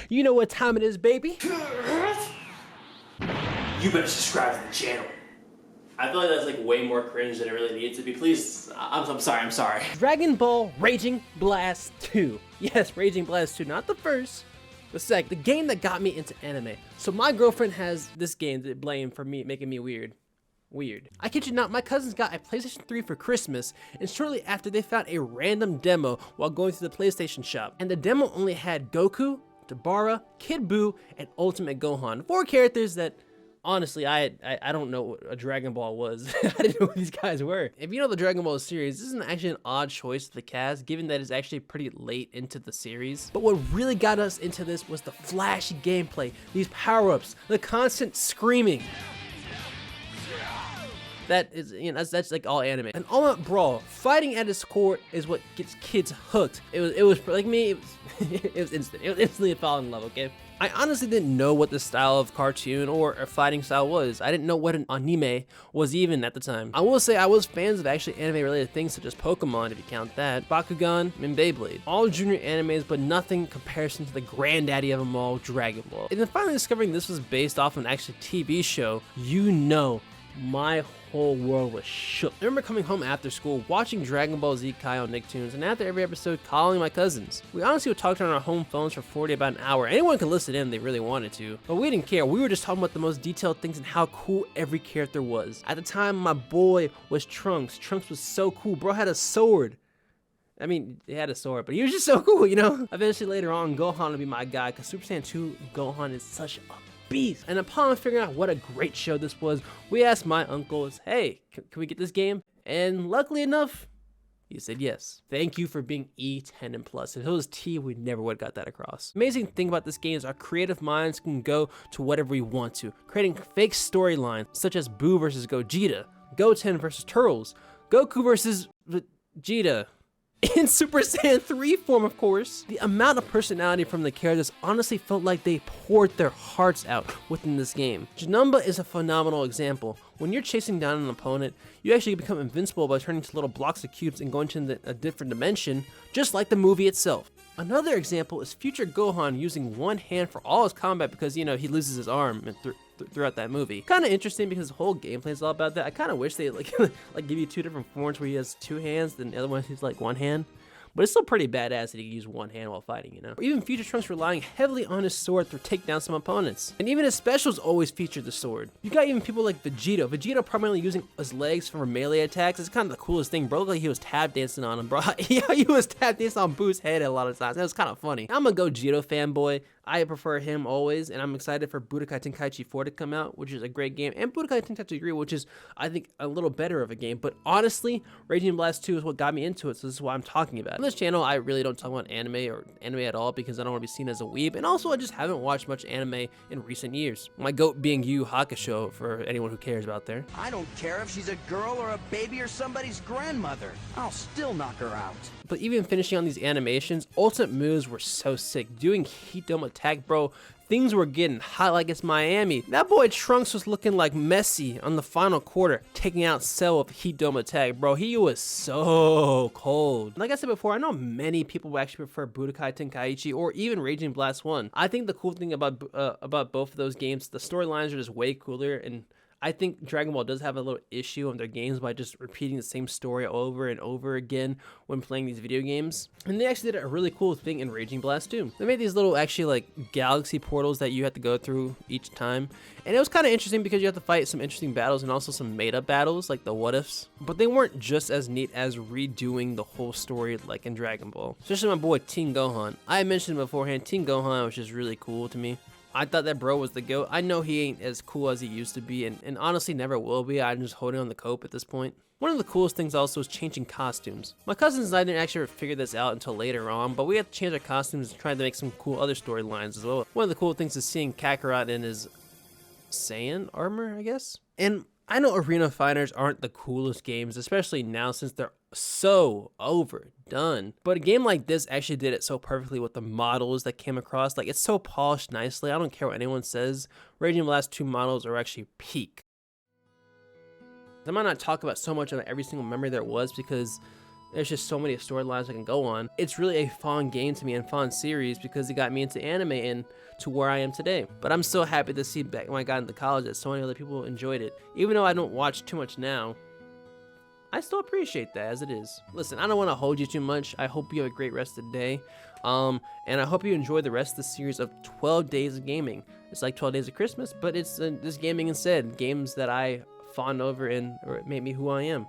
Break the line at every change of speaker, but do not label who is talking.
You know what time it is, baby.
You better subscribe to the channel. I feel like that's like way more cringe than it really needs to be. Please, I'm sorry.
Dragon Ball Raging Blast 2. Yes, Raging Blast 2, not the first, the second. The game that got me into anime. So my girlfriend has this game to blame for me making me weird. I kid you not, my cousins got a PlayStation 3 for Christmas, and shortly after they found a random demo while going through the PlayStation shop. And the demo only had Goku, Dabara, Kid Buu, and Ultimate Gohan. 4 characters that, honestly, I don't know what a Dragon Ball was. I didn't know who these guys were. If you know the Dragon Ball series, this isn't actually an odd choice of the cast, given that it's actually pretty late into the series. But what really got us into this was the flashy gameplay, these power-ups, the constant screaming. That is, you know, that's like all anime. An all-out brawl, fighting at its core is what gets kids hooked. It was like me, it was instant. It was instantly a fall in love, okay? I honestly didn't know what the style of cartoon or a fighting style was. I didn't know what an anime was even at the time. I will say I was fans of actually anime related things such as Pokemon, if you count that, Bakugan, and Beyblade. All junior animes, but nothing in comparison to the granddaddy of them all, Dragon Ball. And then finally discovering this was based off an actual TV show, you know, my whole world was shook. I remember coming home after school, watching Dragon Ball Z Kai on Nicktoons, and after every episode, calling my cousins. We honestly would talk on our home phones for 40 about an hour. Anyone could listen in if they really wanted to, but we didn't care. We were just talking about the most detailed things and how cool every character was. At the time, my boy was Trunks. Trunks was so cool. Bro had a sword. I mean, he had a sword, but he was just so cool, you know? Eventually, later on, Gohan would be my guy, because Super Saiyan 2 Gohan is such a beast. And upon figuring out what a great show this was, we asked my uncles, hey, can we get this game? And luckily enough, he said yes. Thank you for being E10 and plus. If it was T, we never would have got that across. Amazing thing about this game is our creative minds can go to whatever we want to, creating fake storylines such as Boo versus Gogeta, Goten versus Turtles, Goku versus Vegeta, in Super Saiyan 3 form, of course. The amount of personality from the characters honestly felt like they poured their hearts out within this game. Janemba is a phenomenal example. When you're chasing down an opponent, you actually become invincible by turning to little blocks of cubes and going to a different dimension, just like the movie itself. Another example is future Gohan using one hand for all his combat because, you know, he loses his arm throughout that movie. Kind of interesting because the whole gameplay is all about that. I kind of wish they like give you 2 different forms where he has 2 hands, then the other one he's like 1 hand. But it's still pretty badass that he can use 1 hand while fighting, you know? Or even future Trunks relying heavily on his sword to take down some opponents. And even his specials always feature the sword. You got even people like Vegeta. Vegeta primarily using his legs for melee attacks. It's kind of the coolest thing, bro. Like he was tap dancing on him, bro. Yeah, he was tap dancing on Boo's head a lot of times. That was kind of funny. I'm a Gogeta fanboy. I prefer him always, and I'm excited for Budokai Tenkaichi 4 to come out, which is a great game, and Budokai Tenkaichi 3, which is, I think, a little better of a game. But honestly, Raging Blast 2 is what got me into it, so this is what I'm talking about. On this channel, I really don't talk about anime or anime at all because I don't want to be seen as a weeb, and also I just haven't watched much anime in recent years. My goat being Yu Hakusho, for anyone who cares about there.
I don't care if she's a girl or a baby or somebody's grandmother. I'll still knock her out.
But even finishing on these animations, ultimate moves were so sick. Doing Heat Dome attack, bro, things were getting hot like it's Miami. That boy Trunks was looking like Messi on the final quarter, taking out Cell with Heat Dome attack, bro. He was so cold. Like I said before, I know many people would actually prefer Budokai Tenkaichi or even Raging Blast 1. I think the cool thing about both of those games, the storylines are just way cooler, and I think Dragon Ball does have a little issue on their games by just repeating the same story over and over again when playing these video games. And they actually did a really cool thing in Raging Blast 2. They made these little actually like galaxy portals that you have to go through each time. And it was kind of interesting because you have to fight some interesting battles and also some made up battles like the what ifs. But they weren't just as neat as redoing the whole story like in Dragon Ball. Especially my boy Teen Gohan. I mentioned beforehand, Teen Gohan was just really cool to me. I thought that bro was the GOAT. I know he ain't as cool as he used to be, and honestly never will be. I'm just holding on the cope at this point. One of the coolest things also is changing costumes. My cousins and I didn't actually figure this out until later on, but we had to change our costumes and try to make some cool other storylines as well. One of the cool things is seeing Kakarot in his Saiyan armor, I guess? And I know arena fighters aren't the coolest games, especially now since they're so overdone. But a game like this actually did it so perfectly with the models that came across. Like, it's so polished nicely. I don't care what anyone says. Raging Blast 2 models are actually peak. I might not talk about so much of every single memory there was because There's just so many storylines I can go on. It's really a fun game to me and fun series because it got me into anime and to where I am today. But I'm still happy to see back when I got into college that so many other people enjoyed it. Even though I don't watch too much now, I still appreciate that as it is. Listen, I don't want to hold you too much. I hope you have a great rest of the day. And I hope you enjoy the rest of the series of 12 Days of Gaming. It's like 12 Days of Christmas, but it's this gaming instead. Games that I fawn over and or made me who I am.